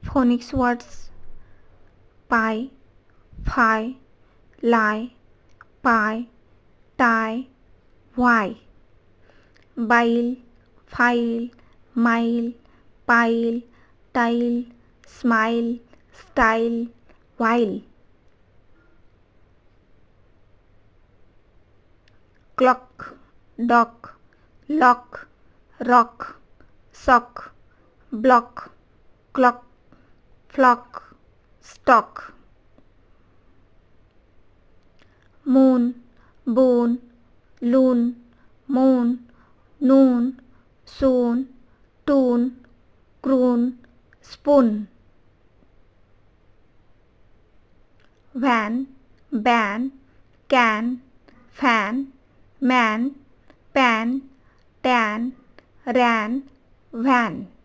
phonics words pie, phi, lie, pie, tie, why. Bile, file, mile, pile, tile, smile, style, while. Clock, dock, lock, rock, sock, block, clock, flock, stock. Moon, boon, loon, moon, noon, soon, tune, croon, spoon. Van, ban, can, fan, man, pan, tan, ran, van.